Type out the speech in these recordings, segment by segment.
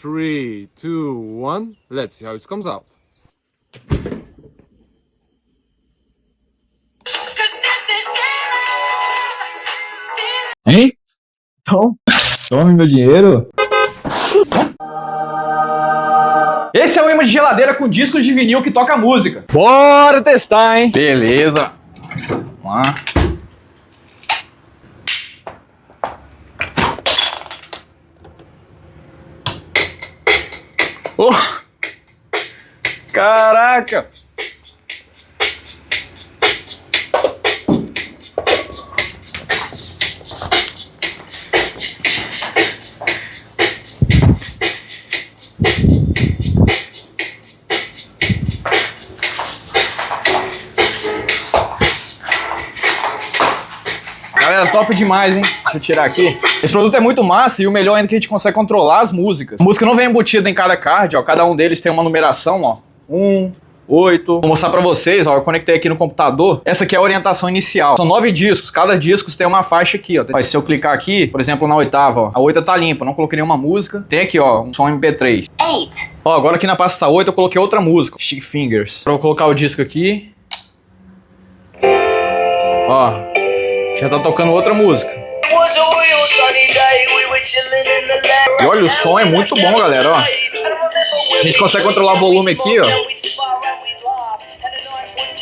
3, 2, 1. Let's see how it comes out. Hein? Tome meu dinheiro. Esse é o imã de geladeira com discos de vinil que toca música. Bora testar, hein? Beleza. Vamos lá. Oh! Caraca! Galera, top demais, hein? Deixa eu tirar aqui. Esse produto é muito massa e o melhor ainda é que a gente consegue controlar as músicas. A música não vem embutida em cada card, ó. Cada um deles tem uma numeração, ó. 1, 8. Vou mostrar pra vocês, ó. Eu conectei aqui no computador. Essa aqui é a orientação inicial. São 9 discos. Cada disco tem uma faixa aqui, ó. Se eu clicar aqui, por exemplo, na oitava, ó. A 8 tá limpa, não coloquei nenhuma música. Tem aqui, ó, um som MP3. 8. Ó, agora aqui na pasta 8 eu coloquei outra música. Stick Fingers. Pra eu colocar o disco aqui. Ó. Já tá tocando outra música. E olha, o som é muito bom, galera, ó. A gente consegue controlar o volume aqui, ó.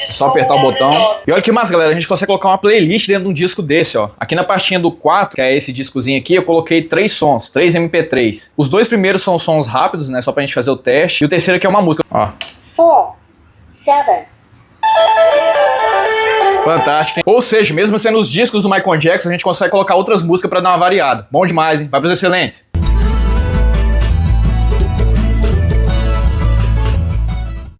É só apertar o botão. E olha que massa, galera, a gente consegue colocar uma playlist dentro de um disco desse, ó. Aqui na pastinha do 4, que é esse discozinho aqui, eu coloquei 3 sons, 3 MP3. Os dois primeiros são sons rápidos, né, só pra gente fazer o teste. E o terceiro aqui é uma música, ó. 4, 7. Fantástico, hein? Ou seja, mesmo sendo os discos do Michael Jackson, a gente consegue colocar outras músicas pra dar uma variada. Bom demais, hein? Vai pros excelentes.